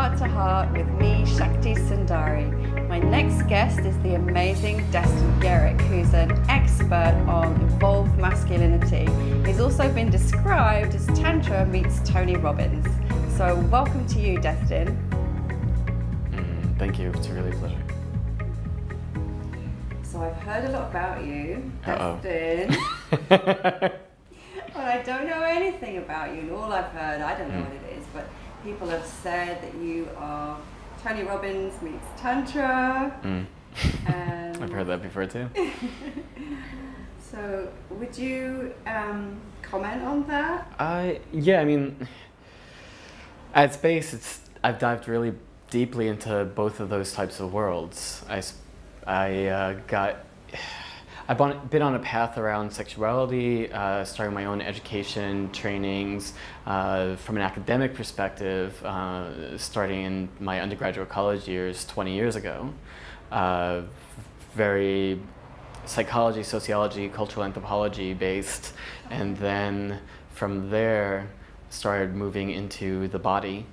Heart to Heart with me, Shakti Sundari. My next guest is the amazing Destin Gerek, who's an expert on evolved masculinity. He's also been described as Tantra meets Tony Robbins. So welcome to you, Destin. Thank you, it's a really pleasure. So I've heard a lot about you, Destin. But I don't know anything about you, and all I've heard, I don't know what it is, but people have said that you are Tony Robbins meets Tantra. And I've heard that before too. So would you comment on that? Yeah, I mean, at Space, I've dived really deeply into both of those types of worlds. I've been on a path around sexuality, starting my own education, trainings, from an academic perspective, starting in my undergraduate college years 20 years ago. Very psychology, sociology, cultural anthropology based, and then from there started moving into the body.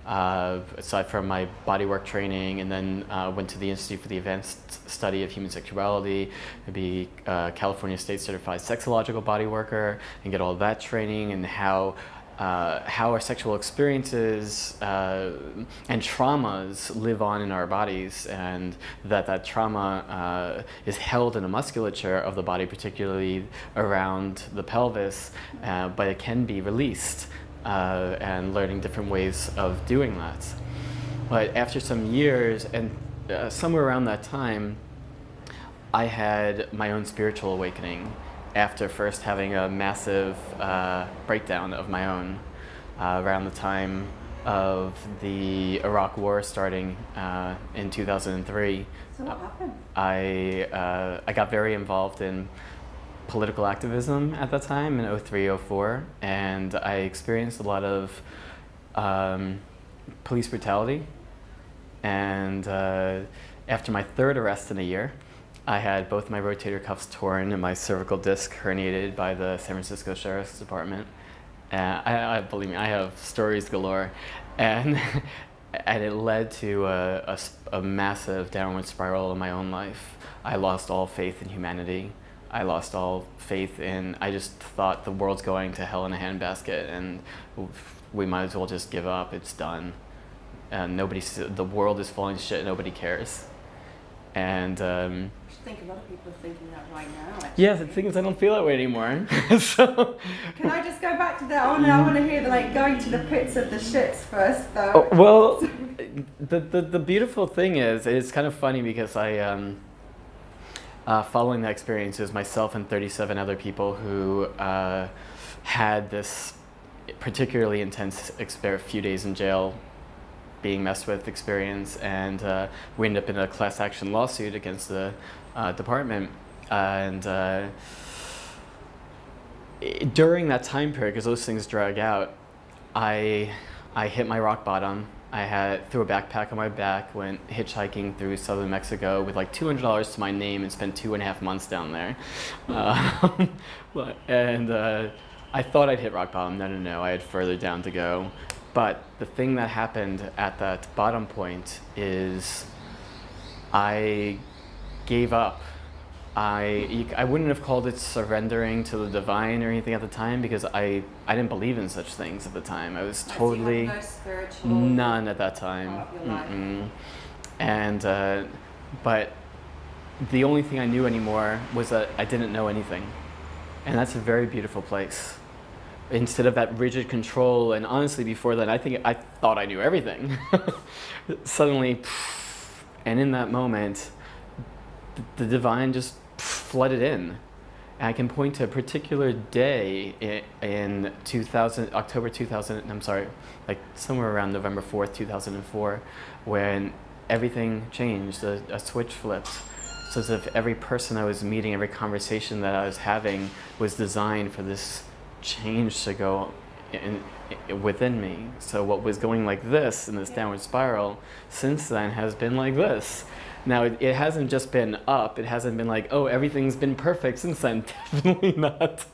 Aside from my bodywork training, and then went to the Institute for the Advanced Study of Human Sexuality to be California State Certified Sexological Bodyworker and get all that training and how our sexual experiences and traumas live on in our bodies, and that trauma is held in the musculature of the body, particularly around the pelvis, but it can be released. And learning different ways of doing that. But after some years, and somewhere around that time, I had my own spiritual awakening after first having a massive breakdown of my own around the time of the Iraq War starting in 2003. So what happened? I got very involved in political activism at that time in 2003-2004, and I experienced a lot of police brutality. And after my third arrest in a year, I had both my rotator cuffs torn and my cervical disc herniated by the San Francisco Sheriff's Department. I believe me, I have stories galore, and it led to a massive downward spiral in my own life. I lost all faith in humanity. I lost all faith in, I just thought the world's going to hell in a handbasket and we might as well just give up, it's done. And the world is falling to shit, nobody cares. And I think a lot of people are thinking that right now, actually. yeah, the thing is I don't feel that way anymore. So can I just go back to that? I want to hear the going to the pits of the shits first, though. Well, the beautiful thing is, it's kind of funny because following that experience, it was myself and 37 other people who had this particularly intense few days in jail being messed with experience, and we ended up in a class action lawsuit against the department. And during that time period, because those things drag out, I hit my rock bottom. I threw a backpack on my back, went hitchhiking through southern Mexico with like $200 to my name and spent 2.5 months down there. And I thought I'd hit rock bottom. No, I had further down to go. But the thing that happened at that bottom point is I gave up. I wouldn't have called it surrendering to the divine or anything at the time, because I didn't believe in such things at the time. I was totally no spiritual none at that time. Part of your life. And but the only thing I knew anymore was that I didn't know anything, and that's a very beautiful place. Instead of that rigid control, and honestly, before then, I thought I knew everything. Suddenly, and in that moment, the divine just flooded in. And I can point to a particular day in October 2000, I'm sorry, like somewhere around November 4th, 2004, when everything changed, a switch flipped. So as if every person I was meeting, every conversation that I was having was designed for this change to go within me. So what was going like this in this downward spiral since then has been like this. Now, it hasn't just been up. It hasn't been like, oh, everything's been perfect since then. Definitely not.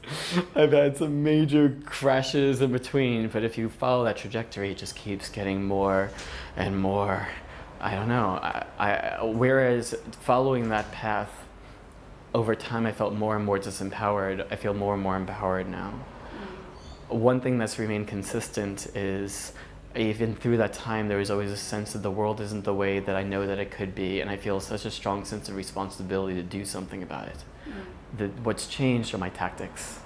I've had some major crashes in between, but if you follow that trajectory, it just keeps getting more and more. I don't know. Whereas following that path, over time I felt more and more disempowered. I feel more and more empowered now. One thing that's remained consistent is even through that time, there was always a sense that the world isn't the way that I know that it could be, and I feel such a strong sense of responsibility to do something about it. What's changed are my tactics.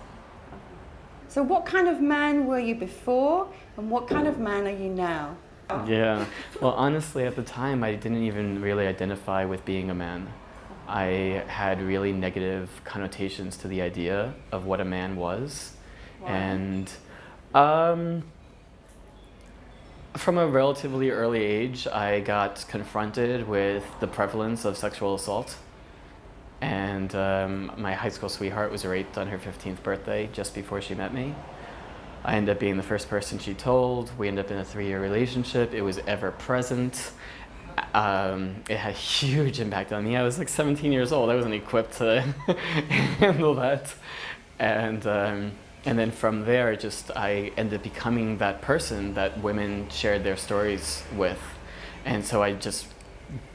So what kind of man were you before, and what kind of man are you now? Yeah, well, honestly, at the time, I didn't even really identify with being a man. I had really negative connotations to the idea of what a man was. Wow. And from a relatively early age, I got confronted with the prevalence of sexual assault. And my high school sweetheart was raped on her 15th birthday just before she met me. I ended up being the first person she told. We ended up in a 3-year relationship. It was ever present. It had a huge impact on me. I was like 17 years old. I wasn't equipped to handle that. And then from there, I ended up becoming that person that women shared their stories with. And so I just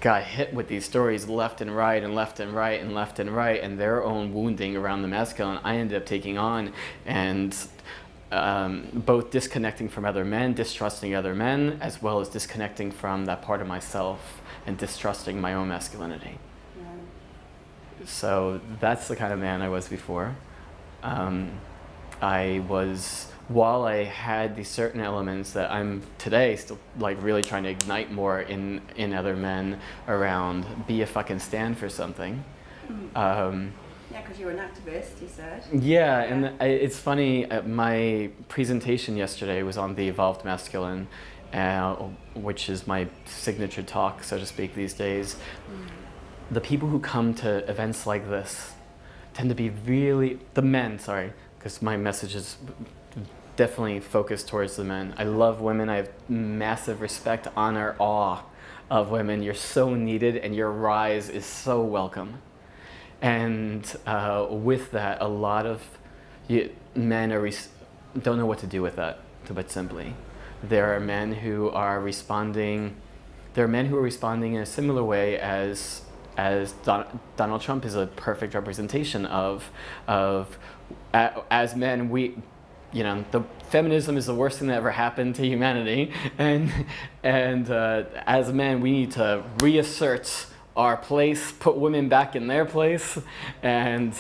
got hit with these stories left and right and left and right and left and right, and their own wounding around the masculine I ended up taking on, and both disconnecting from other men, distrusting other men, as well as disconnecting from that part of myself and distrusting my own masculinity. Yeah. So that's the kind of man I was before. While I had these certain elements that I'm today still like really trying to ignite more in other men around be a fucking stand for something. Yeah, because you're an activist, you said. Yeah, and it's funny, my presentation yesterday was on the evolved masculine, which is my signature talk, so to speak, these days. The people who come to events like this tend to be the men, because my message is definitely focused towards the men. I love women. I have massive respect, honor, awe of women. You're so needed, and your rise is so welcome. And with that, a lot of men don't know what to do with that, to put simply. There are men who are responding. There are men who are responding in a similar way as Donald Trump is a perfect representation of as men, the feminism is the worst thing that ever happened to humanity, and as men we need to reassert our place, put women back in their place, and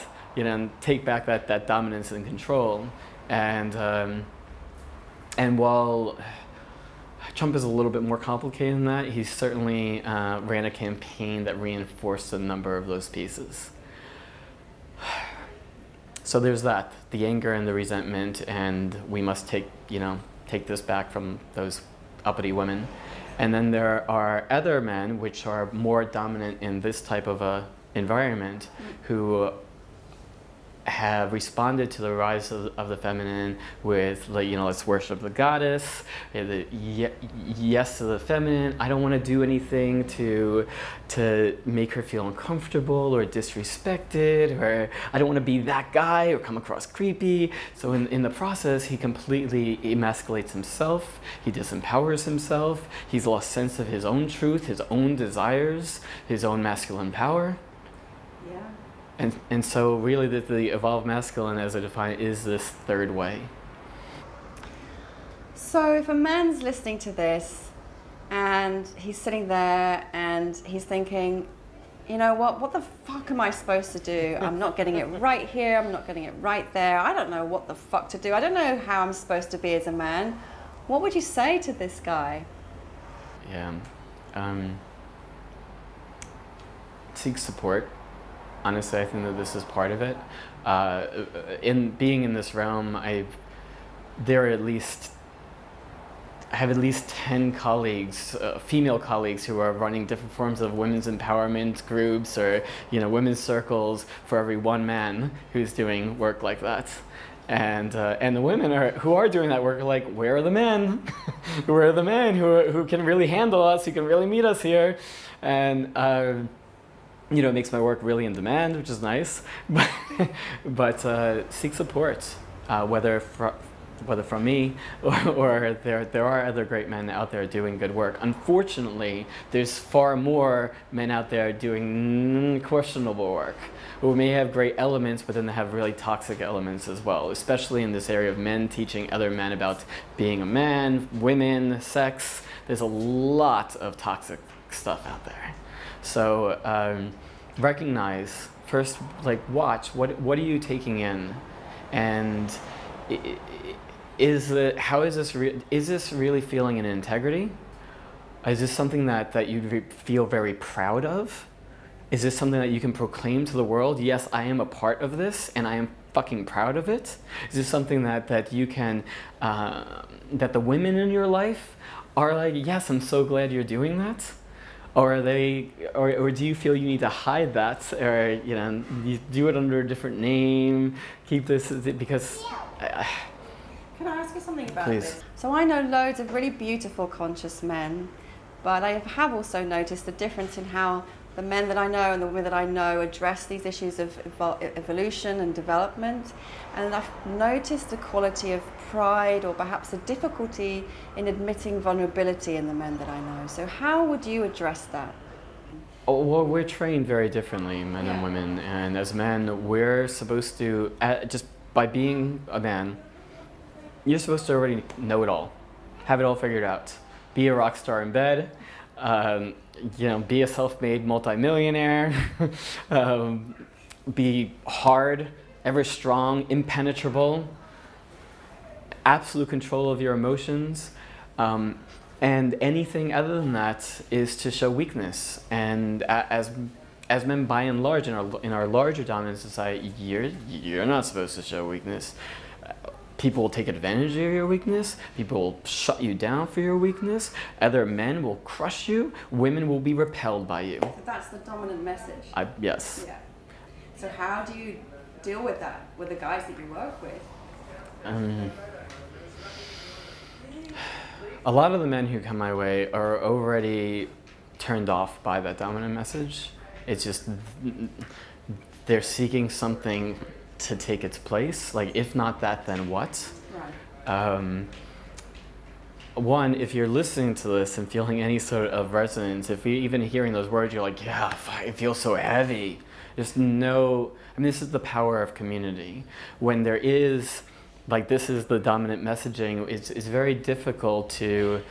take back that dominance and control. And while Trump is a little bit more complicated than that, he certainly ran a campaign that reinforced a number of those pieces. So there's that, the anger and the resentment, and we must take this back from those uppity women. And then there are other men which are more dominant in this type of a environment who have responded to the rise of the feminine with, let's worship the goddess, yes to the feminine. I don't want to do anything to make her feel uncomfortable or disrespected, or I don't want to be that guy or come across creepy. So in the process, he completely emasculates himself, he disempowers himself, he's lost sense of his own truth, his own desires, his own masculine power. And so really the evolved masculine, as I define it, is this third way. So if a man's listening to this and he's sitting there and he's thinking, what the fuck am I supposed to do? I'm not getting it right here, I'm not getting it right there, I don't know what the fuck to do, I don't know how I'm supposed to be as a man. What would you say to this guy? Yeah. Seek support. Honestly, I think that this is part of it. In being in this realm, I have at least 10 colleagues, female colleagues, who are running different forms of women's empowerment groups or women's circles for every one man who's doing work like that. And the women who are doing that work are like, where are the men? Where are the men who can really handle us, who can really meet us here? And it makes my work really in demand, which is nice. But seek support, whether from me or there are other great men out there doing good work. Unfortunately, there's far more men out there doing questionable work who may have great elements, but then they have really toxic elements as well, especially in this area of men teaching other men about being a man, women, sex. There's a lot of toxic stuff out there. So recognize first, watch what are you taking in, and is this really feeling an integrity? Is this something that you feel very proud of? Is this something that you can proclaim to the world? Yes, I am a part of this, and I am fucking proud of it. Is this something that you can, that the women in your life are like, yes, I'm so glad you're doing that? Or are they, or do you feel you need to hide that, or you do it under a different name? Keep this because. Can I ask you something about Please. this? So I know loads of really beautiful conscious men, but I have also noticed the difference in how the men that I know and the women that I know address these issues of evolution and development. And I've noticed a quality of pride or perhaps a difficulty in admitting vulnerability in the men that I know. So how would you address that? Oh, well, we're trained very differently, men and women. And as men, we're supposed to, just by being a man, you're supposed to already know it all, have it all figured out, be a rock star in bed, be a self-made multimillionaire, be hard, ever strong, impenetrable, absolute control of your emotions, and anything other than that is to show weakness. And as men, by and large, in our larger dominant society, you're not supposed to show weakness. People will take advantage of your weakness. People will shut you down for your weakness. Other men will crush you. Women will be repelled by you. So that's the dominant message. Yes. Yeah. So how do you deal with that with the guys that you work with? A lot of the men who come my way are already turned off by that dominant message. It's just they're seeking something to take its place. Like, if not that, then what? Right. One, if you're listening to this and feeling any sort of resonance, if you're even hearing those words, you're like, yeah, it feels so heavy. Just know, this is the power of community. When there is, this is the dominant messaging, it's very difficult to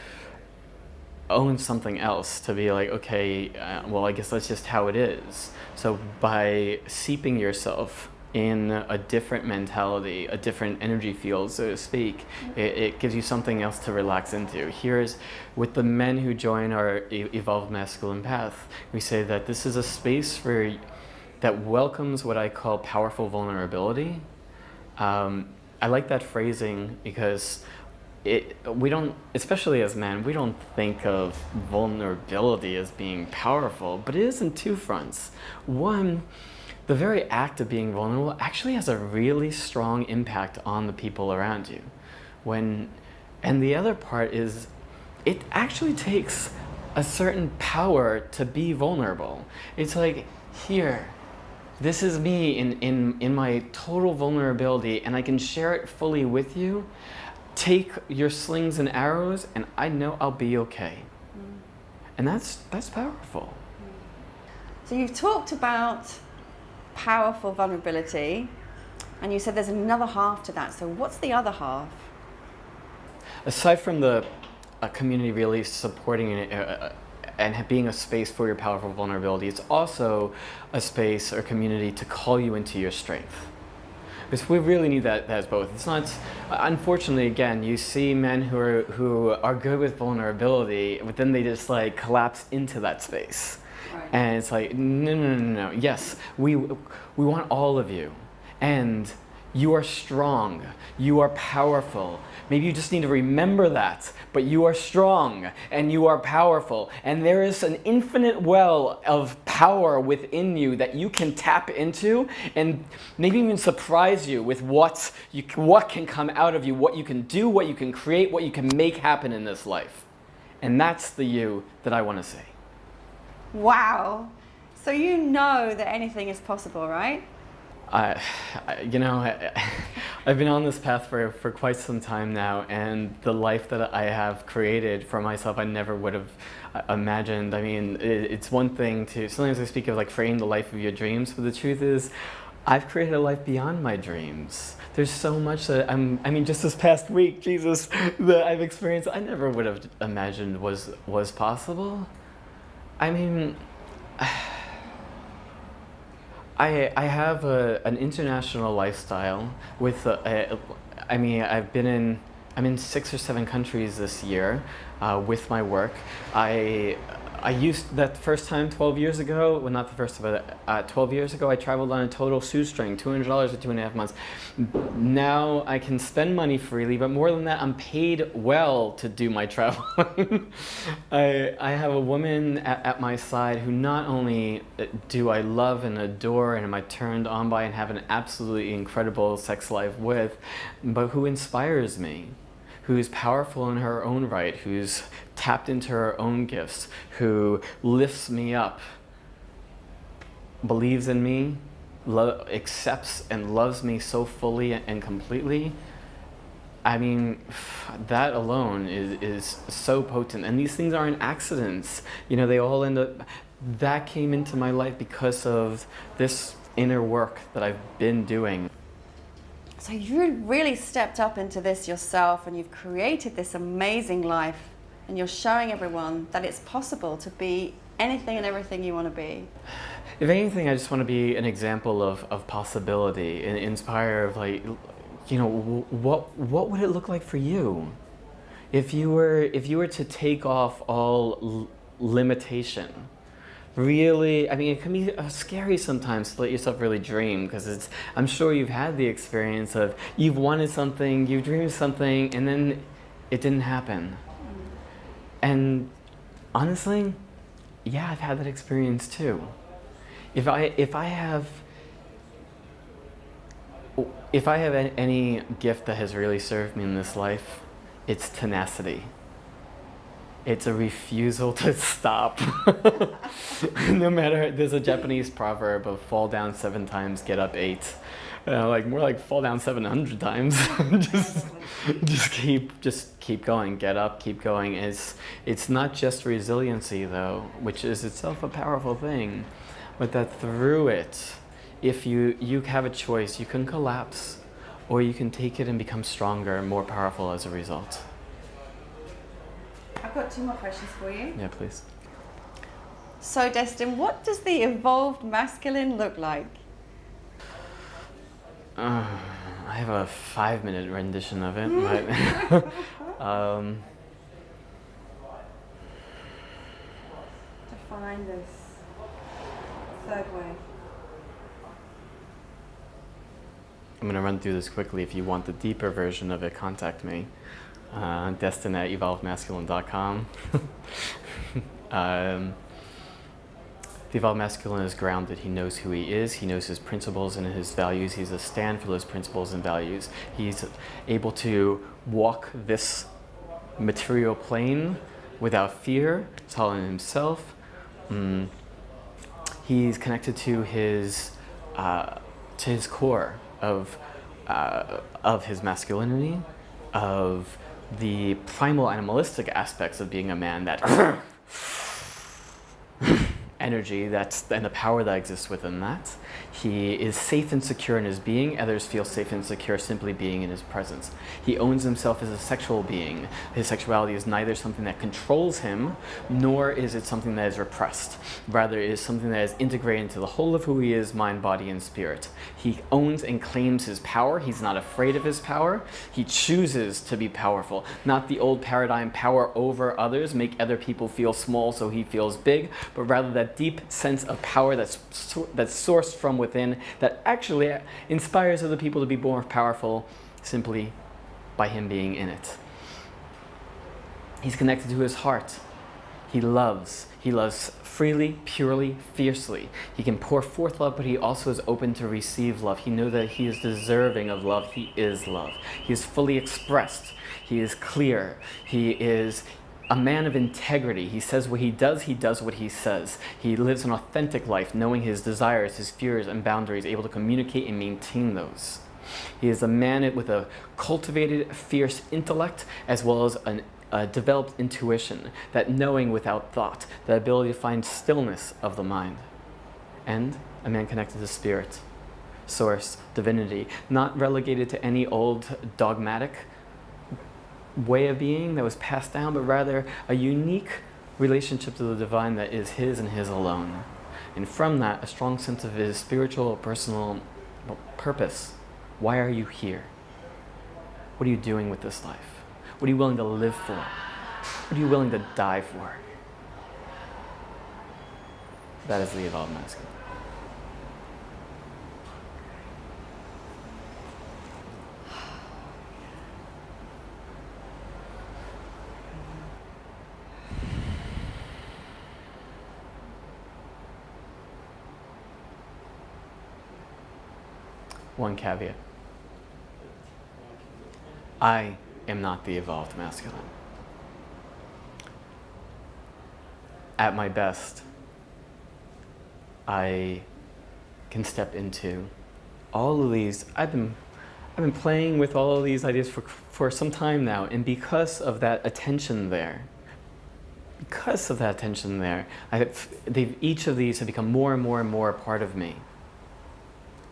own something else, to be like, okay, well, I guess that's just how it is. So by seeping yourself in a different mentality, a different energy field, so to speak, it gives you something else to relax into. Here's, with the men who join our evolved masculine path, we say that this is a space that welcomes what I call powerful vulnerability. I like that phrasing because we don't, especially as men, we don't think of vulnerability as being powerful, but it is in two fronts. One, the very act of being vulnerable actually has a really strong impact on the people around you. And the other part is, it actually takes a certain power to be vulnerable. It's like, here, this is me in my total vulnerability, and I can share it fully with you. Take your slings and arrows, and I know I'll be okay. And that's powerful. So you've talked about powerful vulnerability, and you said there's another half to that. So what's the other half? Aside from the community really supporting and being a space for your powerful vulnerability, it's also a space or community to call you into your strength. Because we really need that as both. It's not, unfortunately, again, you see men who are good with vulnerability, but then they just collapse into that space. Right. And it's like, no. Yes, we want all of you. And you are strong. You are powerful. Maybe you just need to remember that. But you are strong and you are powerful. And there is an infinite well of power within you that you can tap into and maybe even surprise you with what can come out of you, what you can do, what you can create, what you can make happen in this life. And that's the you that I want to see. Wow. So you know that anything is possible, right? I, you know, I've been on this path for quite some time now, and the life that I have created for myself, I never would have imagined. I mean, it's one thing to, sometimes I speak of like creating the life of your dreams, but the truth is, I've created a life beyond my dreams. There's so much that I mean, just this past week, Jesus, that I've experienced, I never would have imagined was possible. I mean, I have an international lifestyle with, I mean, I'm in 6 or 7 countries this year with my work. I used that first time 12 years ago, well not the first time, but 12 years ago I traveled on a total shoestring, $200 for 2.5 months. Now I can spend money freely, but more than that, I'm paid well to do my traveling. I have a woman at my side who not only do I love and adore and am I turned on by and have an absolutely incredible sex life with, but who inspires me. Who's powerful in her own right, who's tapped into her own gifts, who lifts me up, believes in me, accepts and loves me so fully and completely. I mean, that alone is so potent. And these things aren't accidents. You know, they all end up, that came into my life because of this inner work that I've been doing. So you really stepped up into this yourself and you've created this amazing life and you're showing everyone that it's possible to be anything and everything you want to be. If anything, I just want to be an example of possibility and inspire of like, you know, what would it look like for you? If you were to take off all limitation. Really, I mean, it can be scary sometimes to let yourself really dream because I'm sure you've had the experience of you've wanted something, you've dreamed something, and then it didn't happen. And honestly, yeah, I've had that experience too. If I have any gift that has really served me in this life, it's tenacity. It's a refusal to stop. No matter, there's a Japanese proverb of fall down 7 times, get up 8. Like more like fall down 700 times. just keep going, get up, keep going. It's not just resiliency though, which is itself a powerful thing, but that through it, if you have a choice, you can collapse, or you can take it and become stronger and more powerful as a result. I've got 2 more questions for you. Yeah, please. So Destin, what does the evolved masculine look like? I have a 5-minute rendition of it, but Define this 3rd way. I'm going to run through this quickly. If you want the deeper version of it, contact me. Destin@evolvedmasculine.com. The evolved masculine is grounded. He knows who he is. He knows his principles and his values. He's a stand for those principles and values. He's able to walk this material plane without fear. It's all in himself. He's connected to his core of his masculinity, of the primal animalistic aspects of being a man, that energy and the power that exists within that. He is safe and secure in his being. Others feel safe and secure simply being in his presence. He owns himself as a sexual being. His sexuality is neither something that controls him, nor is it something that is repressed. Rather, it is something that is integrated into the whole of who he is, mind, body, and spirit. He owns and claims his power. He's not afraid of his power. He chooses to be powerful. Not the old paradigm, power over others, make other people feel small so he feels big, but rather that deep sense of power that's sourced from within, that actually inspires other people to be more powerful simply by him being in it. He's connected to his heart. He loves freely, purely, fiercely. He can pour forth love, but he also is open to receive love. He knows that he is deserving of love. He is love. He is fully expressed. He is clear. He is a man of integrity. He says what he does what he says. He lives an authentic life, knowing his desires, his fears, and boundaries, able to communicate and maintain those. He is a man with a cultivated, fierce intellect, as well as a developed intuition, that knowing without thought, the ability to find stillness of the mind. And a man connected to spirit, source, divinity, not relegated to any old dogmatic way of being that was passed down, but rather a unique relationship to the divine that is his and his alone. And from that, a strong sense of his spiritual, personal purpose. Why are you here? What are you doing with this life? What are you willing to live for? What are you willing to die for? That is the evolved masculine. One caveat. I am not the evolved masculine. At my best, I can step into all of these. I've been playing with all of these ideas for some time now, and because of that attention there, each of these have become more and more and more a part of me.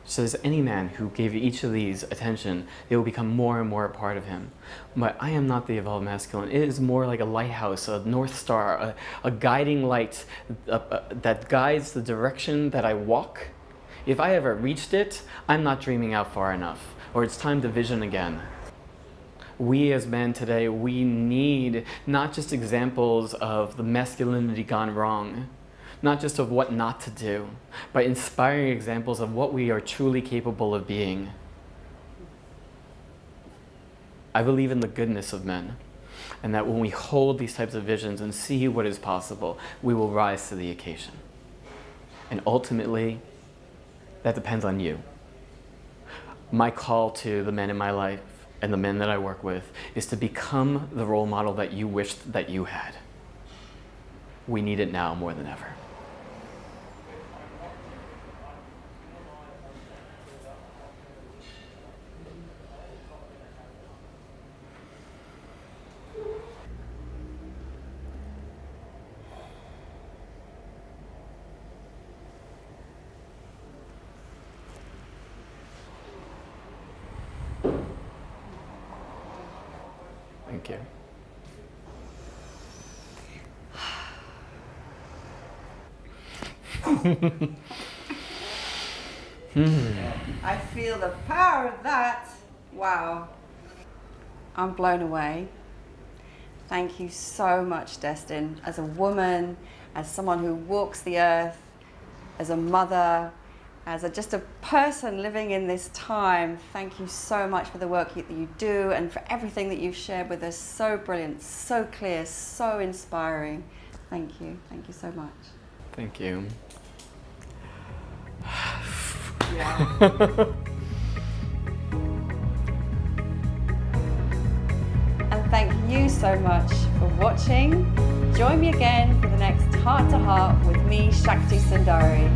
So as any man who gave each of these attention, they will become more and more a part of him. But I am not the evolved masculine. It is more like a lighthouse, a north star, a guiding light that guides the direction that I walk. If I ever reached it, I'm not dreaming out far enough, or it's time to vision again. We as men today, we need not just examples of the masculinity gone wrong, not just of what not to do, but inspiring examples of what we are truly capable of being. I believe in the goodness of men, and that when we hold these types of visions and see what is possible, we will rise to the occasion. And ultimately, that depends on you. My call to the men in my life and the men that I work with is to become the role model that you wished that you had. We need it now more than ever. Thank you. I feel the power of that. Wow. I'm blown away. Thank you so much, Destin. As a woman, as someone who walks the earth, as a mother, as just a person living in this time, thank you so much for the work that you do and for everything that you've shared with us. So brilliant, so clear, so inspiring. Thank you. Thank you so much. Thank you. And thank you so much for watching. Join me again for the next Heart to Heart with me, Shakti Sundari.